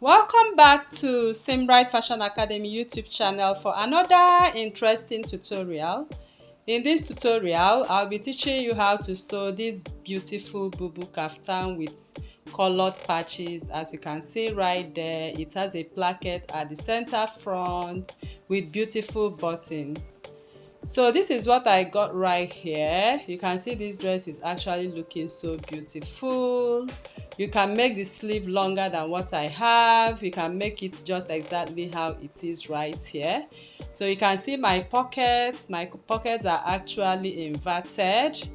Welcome back to Simbright Fashion Academy YouTube channel for another interesting tutorial. In this tutorial, I'll be teaching you how to sew this beautiful BUBU kaftan with colored patches. As you can see right there, it has a placket at the center front with beautiful buttons. So this is what I got right here. You can see this dress is actually looking so beautiful. You can make the sleeve longer than what I have. You can make it just exactly how it is right here. So you can see my pockets. My pockets are actually inverted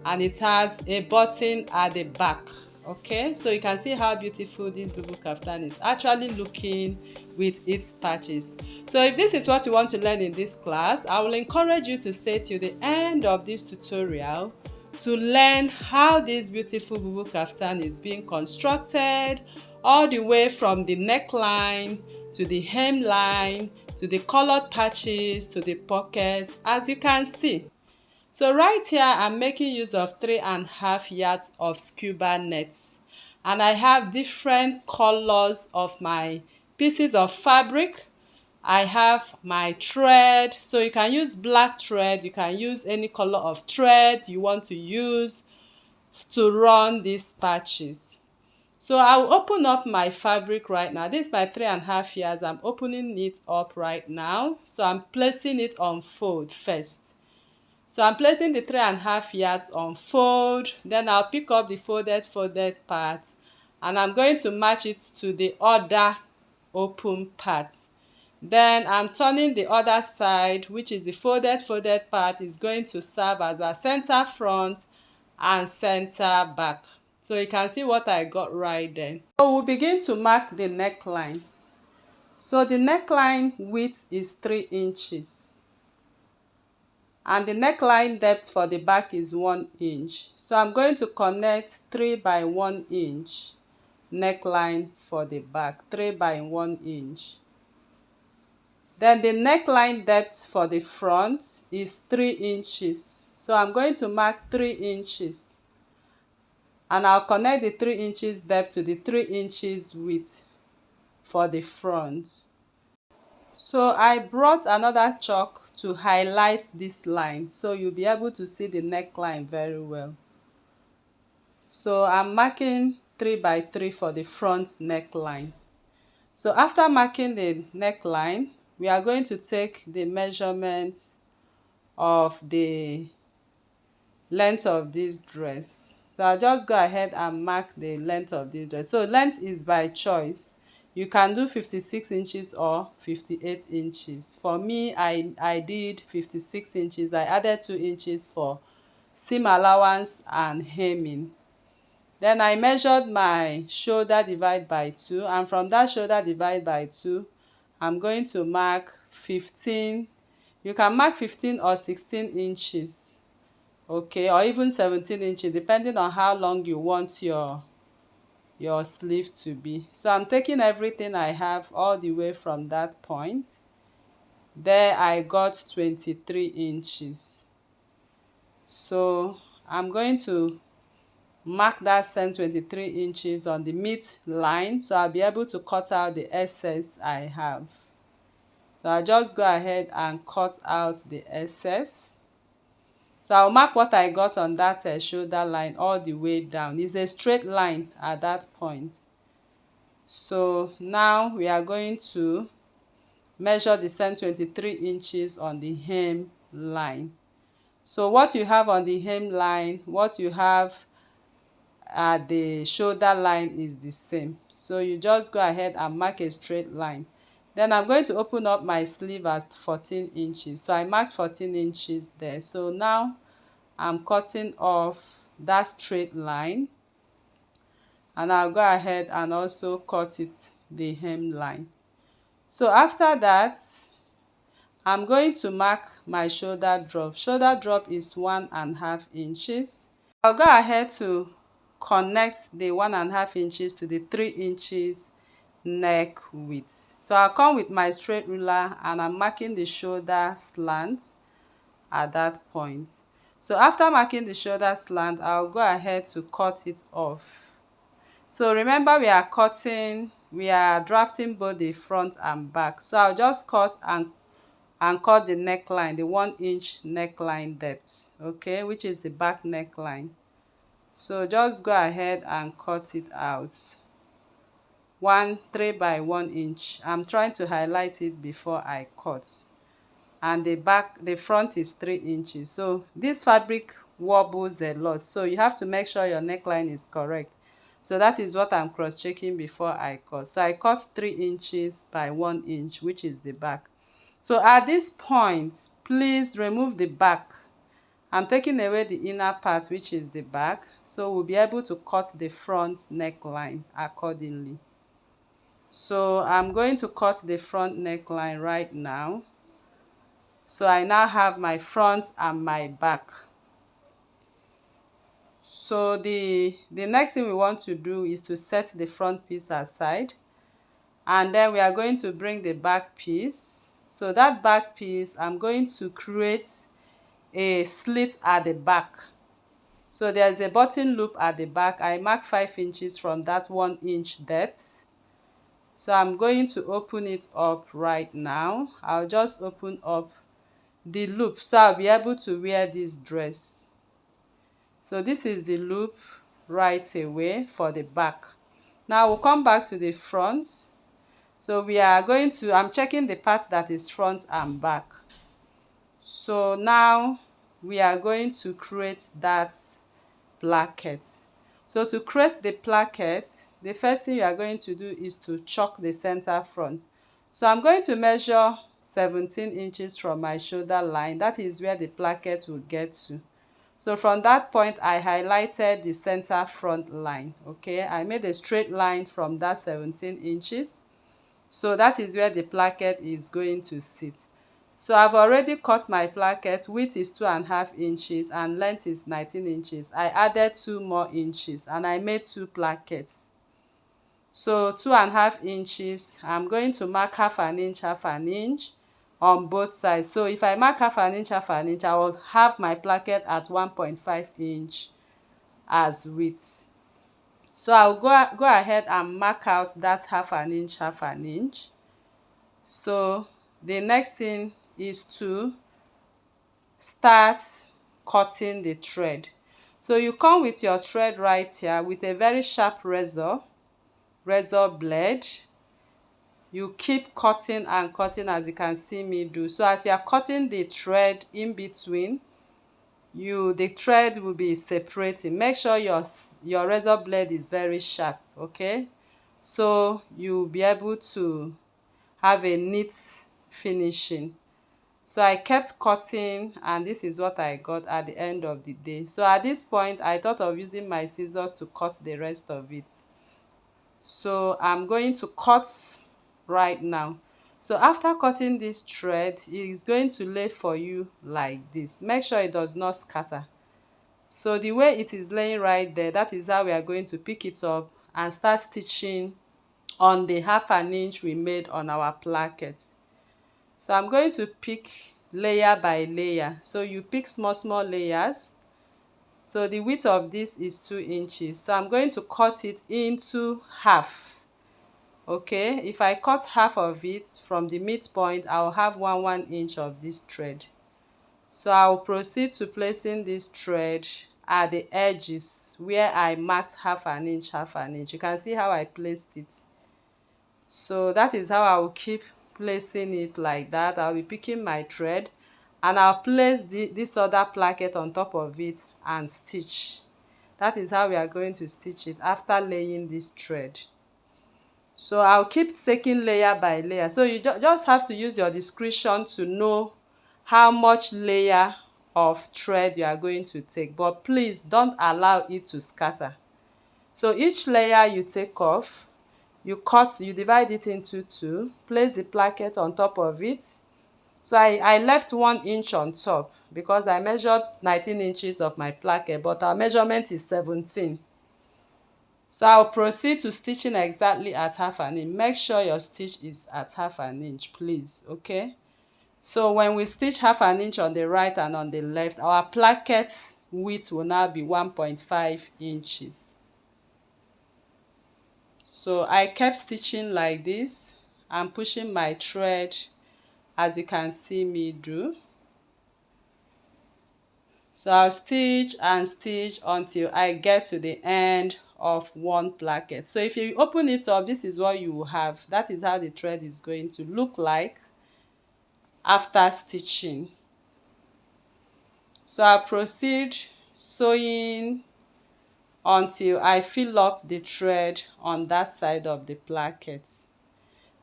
and it has a button at the back. Okay, so you can see how beautiful this BUBU kaftan is actually looking with its patches. So if this is what you want to learn in this class, I will encourage you to stay till the end of this tutorial to learn how this beautiful BUBU kaftan is being constructed, all the way from the neckline to the hemline to the colored patches to the pockets, as you can see. So right here, I'm making use of 3.5 yards of scuba nets. And I have different colors of my pieces of fabric. I have my thread. So you can use black thread. You can use any color of thread you want to use to run these patches. So I will open up my fabric right now. This is my 3.5 yards. I'm opening it up right now. So I'm placing it on fold first. So I'm placing the 3.5 yards on fold, then I'll pick up the folded part and I'm going to match it to the other open part. Then I'm turning the other side, which is the folded part, is going to serve as a center front and center back. So you can see what I got right there. So we'll begin to mark the neckline. So the neckline width is 3 inches. And the neckline depth for the back is 1 inch. So I'm going to connect 3 by 1 inch neckline for the back, 3 by 1 inch. Then the neckline depth for the front is 3 inches. So I'm going to mark 3 inches. And I'll connect the 3 inches depth to the 3 inches width for the front. So I brought another chalk to highlight this line so you'll be able to see the neckline very well. So I'm marking 3 by 3 for the front neckline. So after marking the neckline, we are going to take the measurement of the length of this dress. So I'll just go ahead and mark the length of this dress. So length is by choice. You can do 56 inches or 58 inches. For me, I did 56 inches. I added 2 inches for seam allowance and hemming. Then I measured my shoulder divide by 2, and from that shoulder divide by 2, I'm going to mark 15. You can mark 15 or 16 inches, okay, or even 17 inches, depending on how long you want your sleeve to be. So I'm taking everything I have all the way from that point. There I got 23 inches. So I'm going to mark that same 23 inches on the mid line, so I'll be able to cut out the excess I have. So I'll just go ahead and cut out the excess. So I'll mark what I got on that shoulder line all the way down. It's a straight line at that point. So now we are going to measure the same 23 inches on the hem line. So what you have on the hem line, what you have at the shoulder line is the same. So you just go ahead and mark a straight line. Then I'm going to open up my sleeve at 14 inches. So I marked 14 inches there. So now I'm cutting off that straight line, and I'll go ahead and also cut it the hem line. So after that, I'm going to mark my shoulder drop. Shoulder drop is 1.5 inches. I'll go ahead to connect the 1.5 inches to the 3 inches neck width. So I'll come with my straight ruler and I'm marking the shoulder slant at that point. So after marking the shoulder slant, I'll go ahead to cut it off. So remember, we are cutting we are drafting both the front and back. So I'll just cut and cut the neckline, the 1-inch neckline depth, okay, which is the back neckline. So just go ahead and cut it out. 3 by 1 inch. I'm trying to highlight it before I cut. And the front is 3 inches. So this fabric wobbles a lot, so you have to make sure your neckline is correct. So that is what I'm cross-checking before I cut. So I cut 3 inches by 1 inch, which is the back. So at this point, please remove the back. I'm taking away the inner part, which is the back, so we'll be able to cut the front neckline accordingly. So I'm going to cut the front neckline right now. So I now have my front and my back. So the next thing we want to do is to set the front piece aside, and then we are going to bring the back piece. So that back piece, I'm going to create a slit at the back. So there's a button loop at the back. I mark 5 inches from that 1 inch depth. So I'm going to open it up right now. I'll just open up the loop so I'll be able to wear this dress. So this is the loop right away for the back. Now we'll come back to the front. So we are going to, I'm checking the part that is front and back. So now we are going to create that placket. So to create the placket, the first thing you are going to do is to chalk the center front. So I'm going to measure 17 inches from my shoulder line. That is where the placket will get to. So from that point, I highlighted the center front line. Okay, I made a straight line from that 17 inches. So that is where the placket is going to sit. So I've already cut my placket. Width is 2.5 inches and length is 19 inches. I added 2 more inches and I made 2 plackets. So 2.5 inches, I'm going to mark half an inch on both sides. So if I mark half an inch, I will have my placket at 1.5 inch as width. So I'll go ahead and mark out that half an inch. So the next thing is to start cutting the thread. So you come with your thread right here with a very sharp razor blade. You keep cutting and cutting as you can see me do. So as you are cutting the thread in between, the thread will be separating. Make sure your razor blade is very sharp, okay? So you'll be able to have a neat finishing. So I kept cutting and this is what I got at the end of the day. So at this point, I thought of using my scissors to cut the rest of it. So I'm going to cut right now. So after cutting this thread, it is going to lay for you like this. Make sure it does not scatter. So the way it is laying right there, that is how we are going to pick it up and start stitching on the half an inch we made on our placket. So I'm going to pick layer by layer. So you pick small layers. So the width of this is 2 inches. So I'm going to cut it into half. Okay, if I cut half of it from the midpoint, I'll have 1 inch of this thread. So I'll proceed to placing this thread at the edges where I marked half an inch. You can see how I placed it. So that is how I will keep placing it like that. I'll be picking my thread and I'll place this other placket on top of it and stitch. That is how we are going to stitch it after laying this thread. So I'll keep taking layer by layer. So you just have to use your discretion to know how much layer of thread you are going to take, but please don't allow it to scatter. So each layer you take off, you divide it into 2, place the placket on top of it. So I left 1 inch on top because I measured 19 inches of my placket, but our measurement is 17. So I'll proceed to stitching exactly at half an inch. Make sure your stitch is at half an inch, please, okay? So when we stitch half an inch on the right and on the left, our placket width will now be 1.5 inches. So I kept stitching like this and pushing my thread, as you can see me do. So I'll stitch and stitch until I get to the end of one placket. So if you open it up, this is what you will have. That is how the thread is going to look like after stitching. So I'll proceed sewing until I fill up the thread on that side of the placket.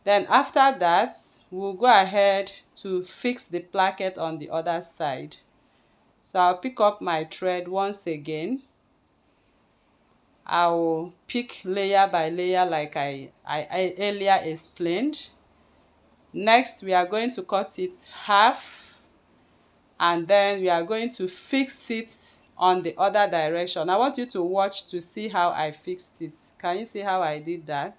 Then after that, we'll go ahead to fix the placket on the other side. So I'll pick up my thread once again. I will pick layer by layer like I earlier explained. Next, we are going to cut it half, and then we are going to fix it on the other direction. I want you to watch to see how I fixed it. Can you see how I did that?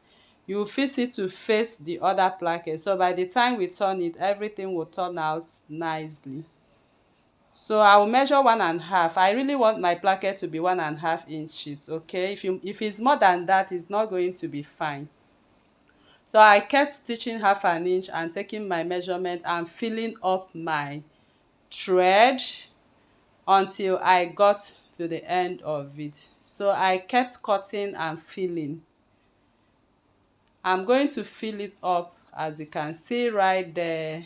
You will fix it to face the other placket. So by the time we turn it, everything will turn out nicely. So I will measure 1.5. I really want my placket to be 1.5 inches, okay? If it's more than that, it's not going to be fine. So I kept stitching 1/2 inch and taking my measurement and filling up my thread until I got to the end of it. So I kept cutting and filling. I'm going to fill it up, as you can see right there,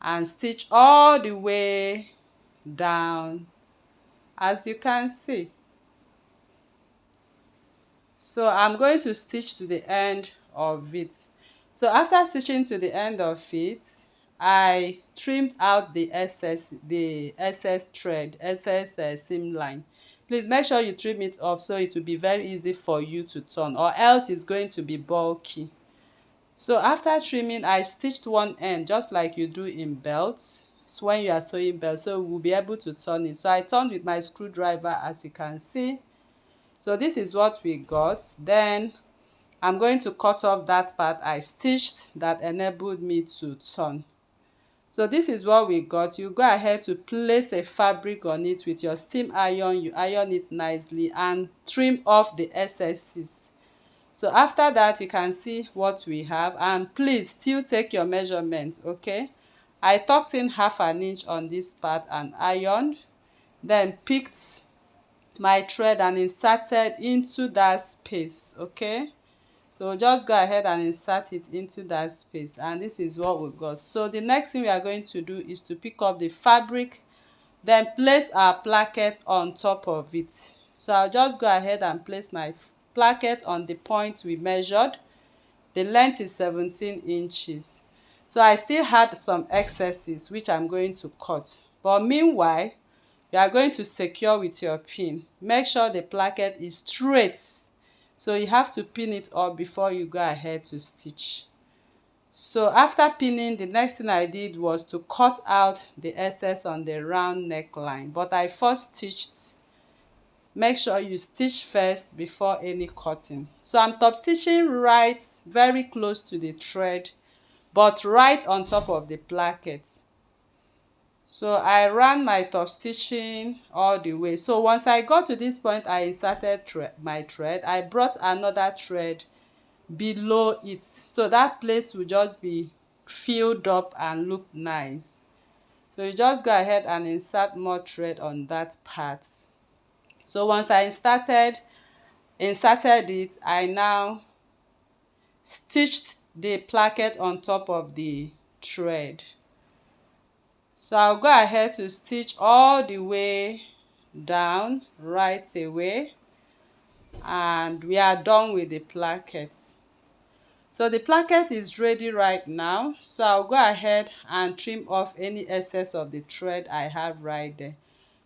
and stitch all the way down, as you can see. So I'm going to stitch to the end of it. So after stitching to the end of it, I trimmed out the excess thread, seam line. Please make sure you trim it off so it will be very easy for you to turn, or else it's going to be bulky. So after trimming, I stitched one end just like you do in belts. So when you are sewing belts, so we'll be able to turn it. So I turned with my screwdriver, as you can see. So this is what we got. Then I'm going to cut off that part I stitched that enabled me to turn. So this is what we got. You go ahead to place a fabric on it with your steam iron. You iron it nicely and trim off the excesses. So after that, you can see what we have, and please still take your measurement, okay? I tucked in 1/2 inch on this part and ironed, then picked my thread and inserted into that space, okay? So just go ahead and insert it into that space, and this is what we got. So the next thing we are going to do is to pick up the fabric, then place our placket on top of it. So I'll just go ahead and place my placket on the point we measured. The length is 17 inches. So I still had some excesses which I'm going to cut, but meanwhile you are going to secure with your pin. Make sure the placket is straight, so you have to pin it up before you go ahead to stitch. So after pinning, the next thing I did was to cut out the excess on the round neckline, but I first stitched. Make sure you stitch first before any cutting. So I'm top stitching right very close to the thread, but right on top of the placket. So I ran my top stitching all the way. So once I got to this point, I inserted my thread. I brought another thread below it, so that place will just be filled up and look nice. So you just go ahead and insert more thread on that part. So once I inserted it, I now stitched the placket on top of the thread. So I'll go ahead to stitch all the way down right away, and we are done with the placket. So the placket is ready right now. So I'll go ahead and trim off any excess of the thread I have right there.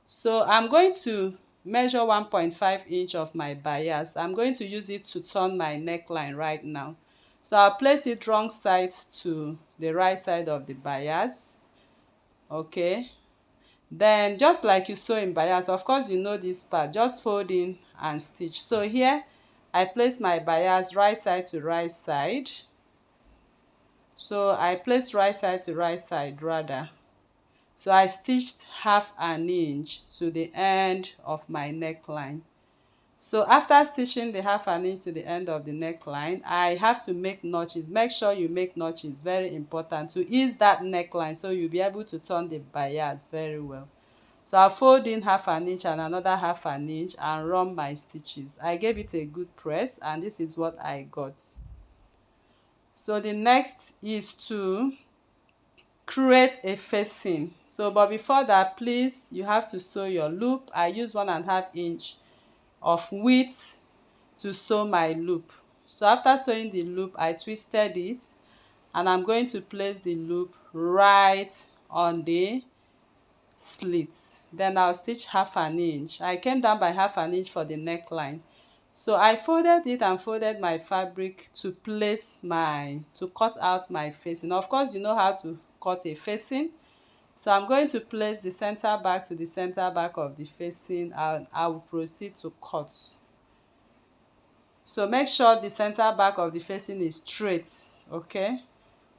So I'm going to measure 1.5 inch of my bias. I'm going to use it to turn my neckline right now. So I'll place it wrong side to the right side of the bias, okay? Then just like you sew in bias, of course you know this part, just fold in and stitch. So here I place my bias right side to right side. So I placed right side to right side rather. So I stitched 1/2 inch to the end of my neckline. So after stitching the 1/2 inch to the end of the neckline, I have to make notches. Make sure you make notches, very important, to ease that neckline so you'll be able to turn the bias very well. So I'll fold in 1/2 inch and another 1/2 inch and run my stitches. I gave it a good press and this is what I got. So the next is to create a facing. So but before that, please, you have to sew your loop. I use 1.5 inch of width to sew my loop. So after sewing the loop, I twisted it and I'm going to place the loop right on the slit. Then I'll stitch 1/2 inch. I came down by 1/2 inch for the neckline. So I folded it and folded my fabric to cut out my facing. Of course, you know how to cut a facing. So I'm going to place the center back to the center back of the facing and I will proceed to cut. So make sure the center back of the facing is straight, okay?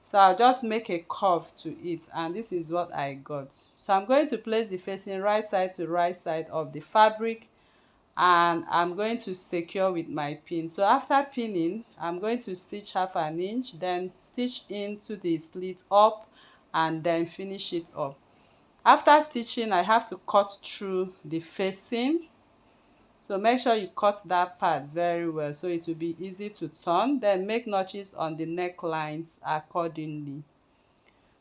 So I'll just make a curve to it and this is what I got. So I'm going to place the facing right side to right side of the fabric and I'm going to secure with my pin. So after pinning, I'm going to stitch 1/2 inch, then stitch into the slit up and then finish it up. After stitching, I have to cut through the facing. So make sure you cut that part very well so it will be easy to turn. Then make notches on the necklines accordingly.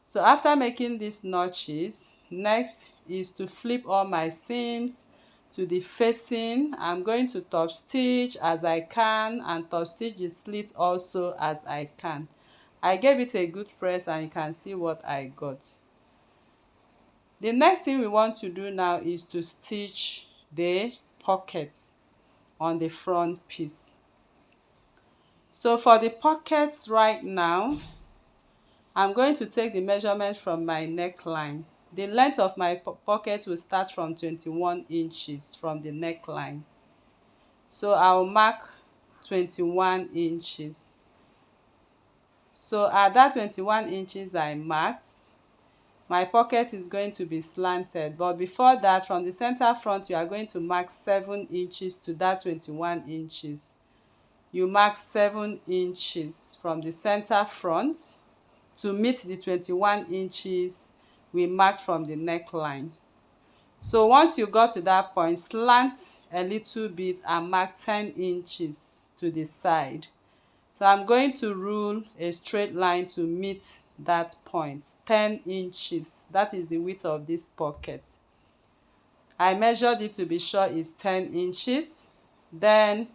So after making these notches, next is to flip all my seams to the facing. I'm going to top stitch as I can and top stitch the slit also as I can. I gave it a good press and you can see what I got. The next thing we want to do now is to stitch the pocket on the front piece. So for the pockets right now, I'm going to take the measurement from my neckline. The length of my pocket will start from 21 inches from the neckline. So I'll mark 21 inches. So at that 21 inches I marked, my pocket is going to be slanted. But before that, from the center front, you are going to mark 7 inches to that 21 inches. You mark 7 inches from the center front to meet the 21 inches we marked from the neckline. So once you got to that point, slant a little bit and mark 10 inches to the side. So I'm going to rule a straight line to meet that point, 10 inches. That is the width of this pocket. I measured it to be sure it's 10 inches. Then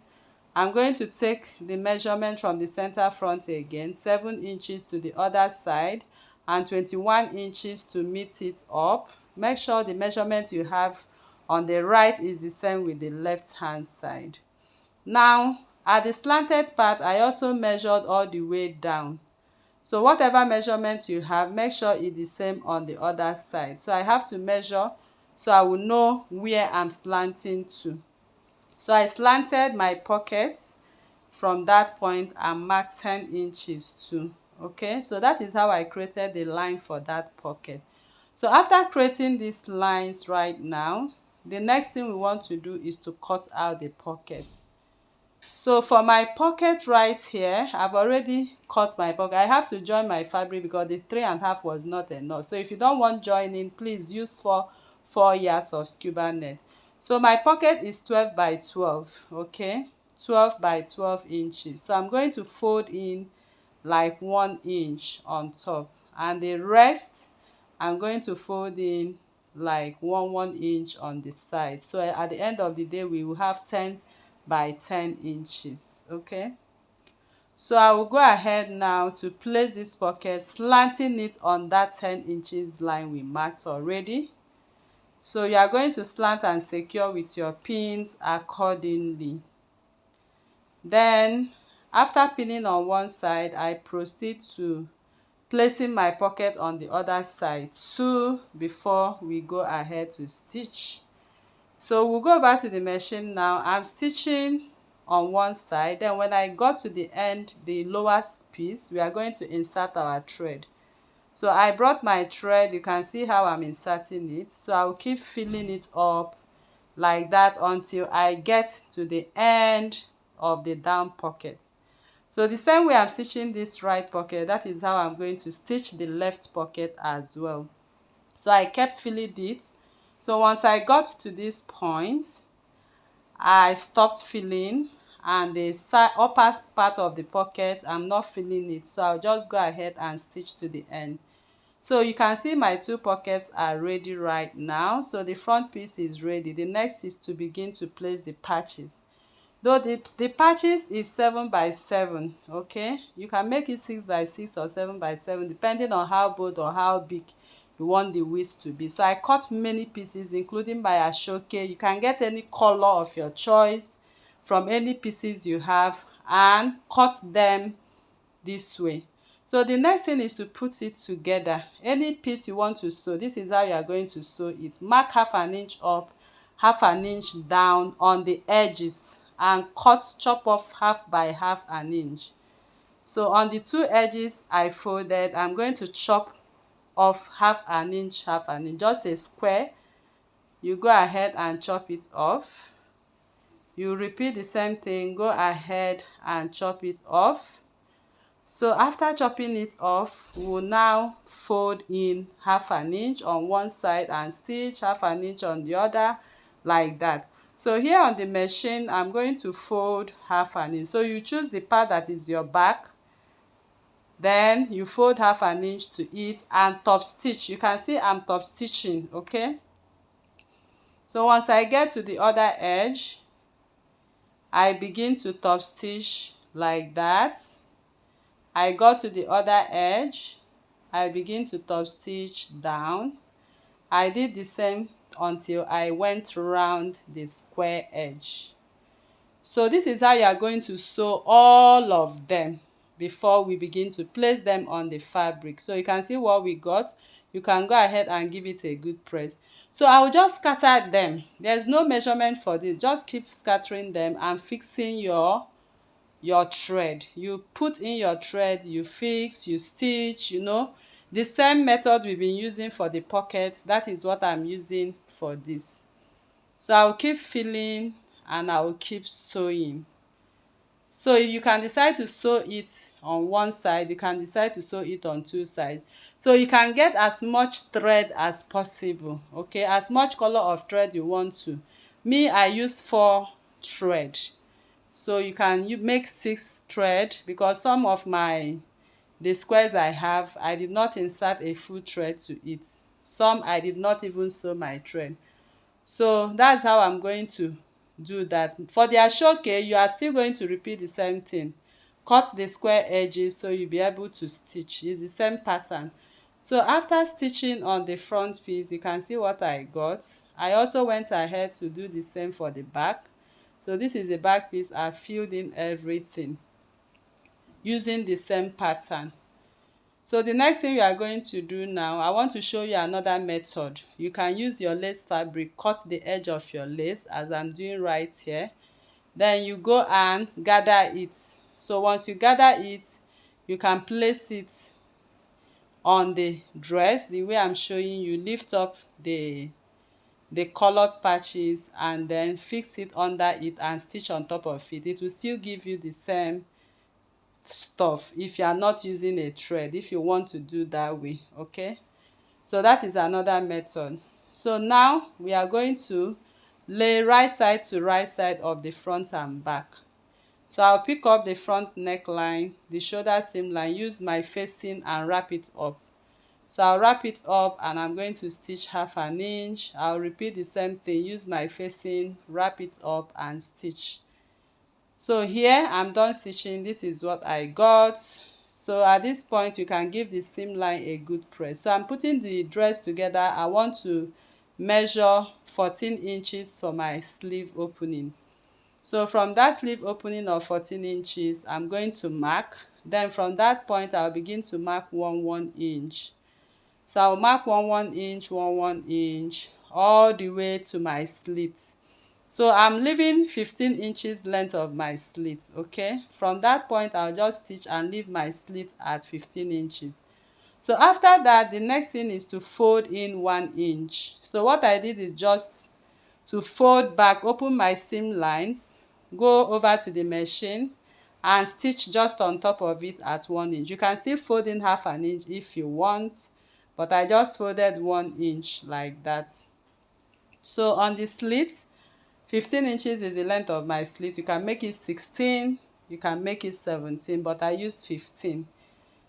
I'm going to take the measurement from the center front again, 7 inches to the other side and 21 inches to meet it up. Make sure the measurement you have on the right is the same with the left hand side. Now, at the slanted part, I also measured all the way down. So whatever measurement you have, make sure it's the same on the other side. So I have to measure so I will know where I'm slanting to. So I slanted my pocket from that point and marked 10 inches too. Okay, so that is how I created the line for that pocket. So after creating these lines right now, the next thing we want to do is to cut out the pocket. So for my pocket right here, I've already cut my pocket. I have to join my fabric because the 3.5 was not enough. So if you don't want joining, please use 4 yards of scuba net. So my pocket is 12 by 12, okay, 12 by 12 inches. So I'm going to fold in like 1 inch on top and the rest I'm going to fold in like 1 inch on the side. So at the end of the day, we will have 10 by 10 inches, okay. So I will go ahead now to place this pocket, slanting it on that 10 inches line we marked already. So you are going to slant and secure with your pins accordingly. Then after pinning on one side, I proceed to placing my pocket on the other side too before we go ahead to stitch. So we'll go over to the machine now. I'm stitching on one side, then when I got to the end, the lowest piece, we are going to insert our thread. So I brought my thread, you can see how I'm inserting it. So I'll keep filling it up like that until I get to the end of the down pocket. So the same way I'm stitching this right pocket, that is how I'm going to stitch the left pocket as well. So I kept filling it. So once I got to this point, I stopped filling, and the upper part of the pocket, I'm not filling it, so I'll just go ahead and stitch to the end. So you can see my two pockets are ready right now. So the front piece is ready. The next is to begin to place the patches. Though the patches is 7 by 7, okay, you can make it 6 by 6 or 7 by 7 depending on how bold or how big you want the width to be. So I cut many pieces, including my ashoke. You can get any color of your choice from any pieces you have and cut them this way. So the next thing is to put it together. Any piece you want to sew, this is how you are going to sew it. Mark half an inch up, half an inch down on the edges, and chop off half by half an inch. So on the two edges I folded, I'm going to chop off half an inch, just a square. You go ahead and chop it off. You repeat the same thing, go ahead and chop it off. So after chopping it off, we will now fold in half an inch on one side and stitch half an inch on the other, like that. So here on the machine, I'm going to fold half an inch. So you choose the part that is your back, then you fold half an inch to it and top stitch. You can see I'm top stitching, okay? So once I get to the other edge, I begin to top stitch like that. I got to the other edge, I begin to top stitch down. I did the same until I went round the square edge. So this is how you are going to sew all of them before we begin to place them on the fabric. So you can see what we got. You can go ahead and give it a good press. So I will just scatter them. There's no measurement for this. Just keep scattering them and fixing your thread. You put in your thread, you fix, you stitch, you know, the same method we've been using for the pocket. That is what I'm using for this. So I'll keep filling and I will keep sewing. So you can decide to sew it on one side, you can decide to sew it on two sides. So you can get as much thread as possible, okay, as much color of thread you want to. Me, I use 4 thread. So you can make 6 thread, because some of the squares I have, I did not insert a full thread to it. Some I did not even sew my thread. So that's how I'm going to do that. For the ashoke, you are still going to repeat the same thing. Cut the square edges so you'll be able to stitch. It's the same pattern. So after stitching on the front piece, you can see what I got. I also went ahead to do the same for the back. So this is the back piece. I filled in everything using the same pattern. So the next thing we are going to do now, I want to show you another method. You can use your lace fabric, cut the edge of your lace as I'm doing right here. Then you go and gather it. So once you gather it, you can place it on the dress the way I'm showing you. Lift up the colored patches and then fix it under it and stitch on top of it. It will still give you the same stuff if you are not using a thread, if you want to do that way, okay? So that is another method. So now we are going to lay right side to right side of the front and back. So I'll pick up the front neckline, the shoulder seam line, use my facing and wrap it up. So I'll wrap it up and I'm going to stitch half an inch. I'll repeat the same thing, use my facing, wrap it up and stitch. So here I'm done stitching. This is what I got. So at this point you can give the seam line a good press. So I'm putting the dress together. I want to measure 14 inches for my sleeve opening. So from that sleeve opening of 14 inches, I'm going to mark. Then from that point I'll begin to mark 1 inch. So I'll mark 1 inch, 1 inch all the way to my slit. So I'm leaving 15 inches length of my slit, okay? From that point I'll just stitch and leave my slit at 15 inches. So after that, the next thing is to fold in 1 inch. So what I did is just to fold back, open my seam lines, go over to the machine and stitch just on top of it at 1 inch. You can still fold in half an inch if you want, but I just folded 1 inch like that. So on the slit, 15 inches is the length of my slit. You can make it 16, you can make it 17, but I use 15.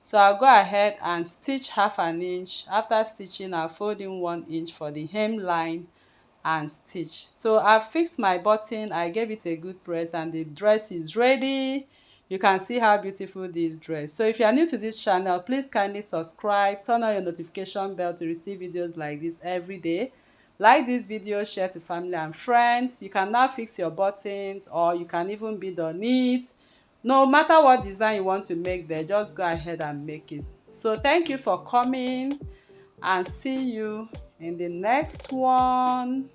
So I'll go ahead and stitch half an inch. After stitching, I'll fold in 1 inch for the hemline and stitch. So I've fixed my button, I gave it a good press, and the dress is ready. You can see how beautiful this dress. So if you are new to this channel, please kindly subscribe, turn on your notification bell to receive videos like this every day. Like this video, share to family and friends. You can now fix your buttons, or you can even bid on it. No matter what design you want to make there, just go ahead and make it. So thank you for coming, and see you in the next one.